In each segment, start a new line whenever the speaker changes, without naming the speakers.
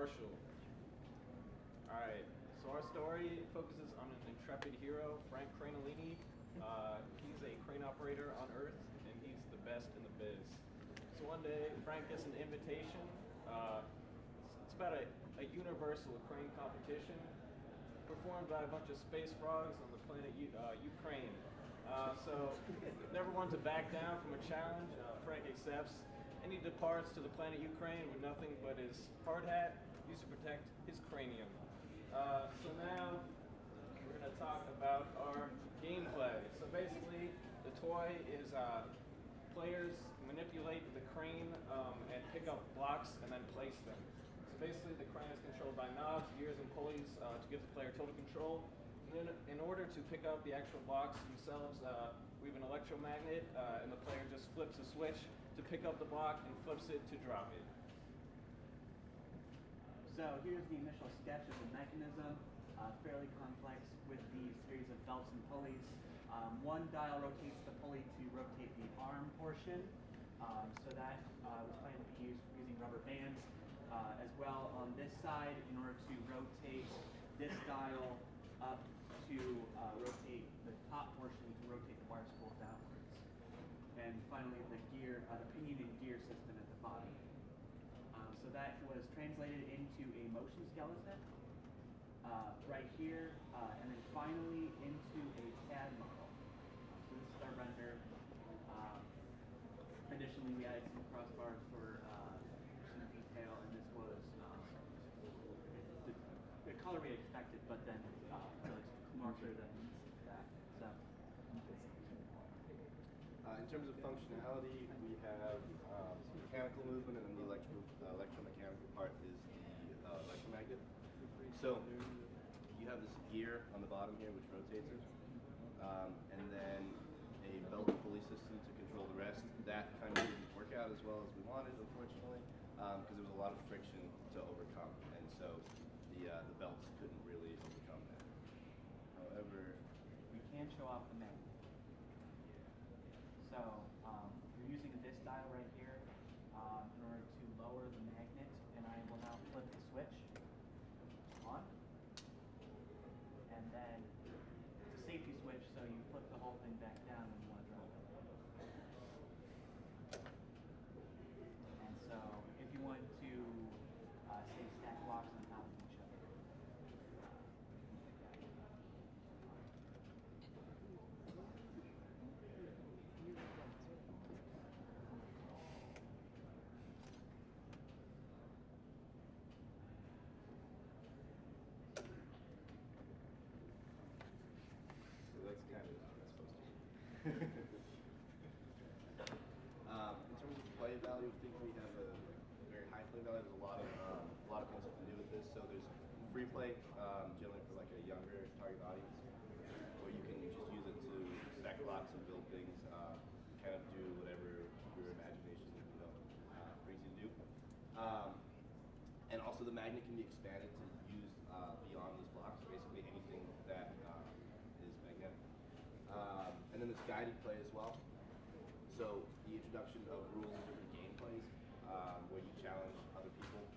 Marshall. Alright, so our story focuses on an intrepid hero, Frank Cranolini. He's a crane operator on Earth, and he's the best in the biz. So one day, Frank gets an invitation. It's about a universal crane competition performed by a bunch of space frogs on the planet Ukraine. So, never one to back down from a challenge, Frank accepts, and he departs to the planet Ukraine with nothing but his hard hat used to protect his cranium. So now, we're going to talk about our gameplay. So basically, the toy is players manipulate the crane and pick up blocks and then place them. So basically, the crane is controlled by knobs, gears, and pulleys to give the player total control. And then, in order to pick up the actual blocks themselves, we have an electromagnet, and the player just flips a switch to pick up the block and flips it to drop it.
So here's the initial sketch of the mechanism, fairly complex with the series of belts and pulleys. One dial rotates the pulley to rotate the arm portion, so that was planned to be used using rubber bands. As well on this side, in order to rotate this dial up to rotate the top portion to rotate the wire spool downwards. And finally the gear, the pinion and gear system at the bottom. So that was translated into a motion skeleton right here, and then finally into a CAD model. So this is our render. Additionally, we added some crossbars for some detail, and this was the color we expected, but then really more clear than that. So.
In terms of functionality, we have mechanical movement, and then the electromechanical part is the electromagnet. So you have this gear on the bottom here, which rotates it, and then a belt and pulley system to control the rest. That kind of didn't work out as well as we wanted, unfortunately, because there was a lot of friction to overcome, and so the belts couldn't really overcome that. However,
we can show off the magnet. So we're using this dial right here in order to lower the magnet, and I will now flip the switch on. And then it's a safety switch, so you flip the whole thing back down when you want to drop it. And so if you want to say stack blocks on top of each other.
That's kind of what it's supposed to be. In terms of play value, I think we have a very high play value. There's a lot of things you can do with this. So there's free play, generally for like a younger target audience, or you can just use it to stack blocks and build things, kind of do whatever your imagination brings you to do. And also the magnet can be expanded to use beyond these blocks, basically anything that is magnetic. And then there's guided play as well. So the introduction of rules and different gameplays where you challenge other people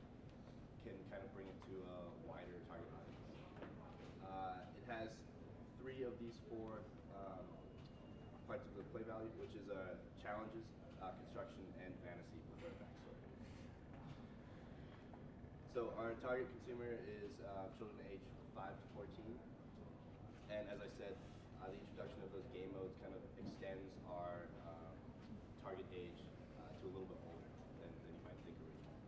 can kind of bring it to a wider target audience. It has 3 of these 4 parts of the play value, which is challenges, construction, and fantasy with a backstory. So our target consumer is children aged 5 to 14. And as I said, the introduction of those game modes kind of extends our target age to a little bit older than you might think originally.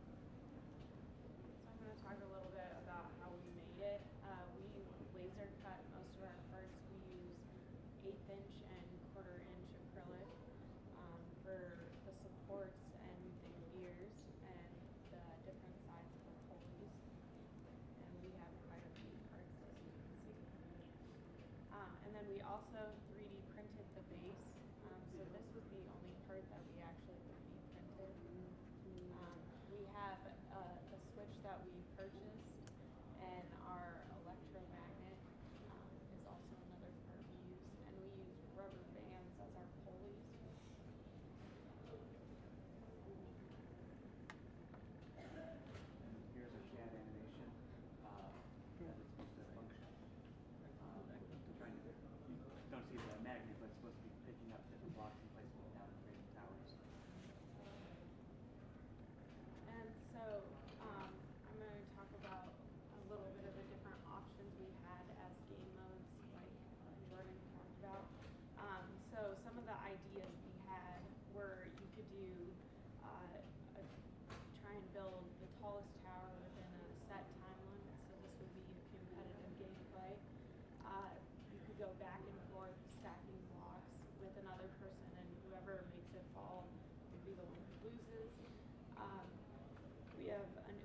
So I'm going to talk a little bit about how we made it. We laser cut most of our parts. We use 1/8 inch and 1/4 inch acrylic for the supports and the gears and the different sides of the pulleys. And we have quite a few parts, as you can see. And then we also 3D printed the base. So this was the only part that we actually 3D printed. We have the switch that we purchased, and our electromagnet is also another part we used. And we used rubber bands as our pulleys.
And here's a CAD animation.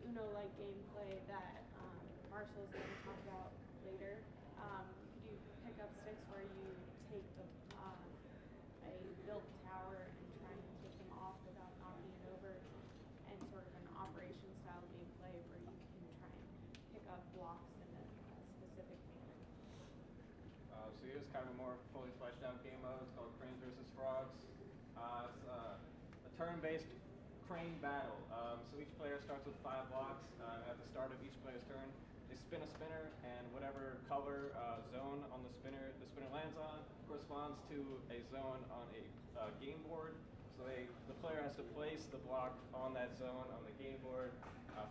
Uno-like gameplay that Marshall is going to talk about later. You do pick-up sticks where you take a built tower and try and take them off without knocking it over, and sort of an operation style gameplay where you can try and pick up blocks in a specific manner.
So here's kind of a more fully fleshed out game mode. It's called Cranes versus Frogs. It's a turn-based crane battle. So each player starts with 5 blocks. At the start of each player's turn, they spin a spinner, and whatever color zone on the spinner lands on corresponds to a zone on a game board. So the player has to place the block on that zone on the game board.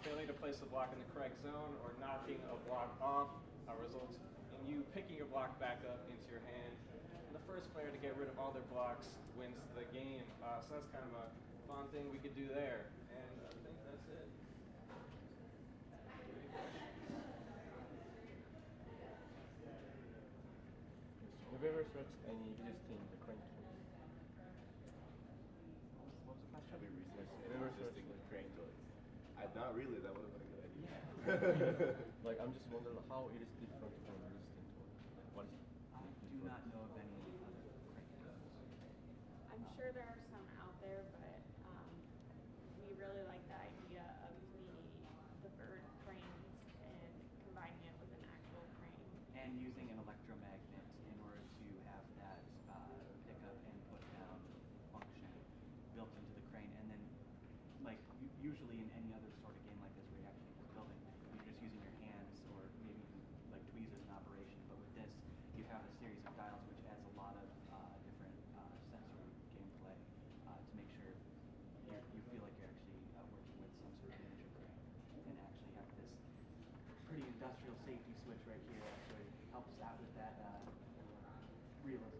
Failing to place the block in the correct zone or knocking a block off results in you picking your block back up into your hand. And the first player to get rid of all their blocks wins the game. So that's kind of a fun thing we could do there. And I think that's it.
Have you ever searched any existing the crane toys?
What was the question?
Have we researched
Have you ever
existing
searched
crane toys? Not really. That would have been a good idea.
Like, I'm just wondering how it is different from existing toys. Like, what is
I do not know of any other crane toys.
I'm sure there are some out there, but we really like the idea of the bird cranes and combining it with an actual crane.
And using an electromagnet in order to have that pick up and put down function built into the crane. And then, like, usually in any other sort of game like this where you're actually just building, you're just using your hands or maybe even like tweezers in operation. But with this, you have a series of dials which adds a lot of different sensory gameplay to make sure you feel like you're actually working with some sort of miniature crane, and actually have this pretty industrial safety switch right here actually helps out with that realism.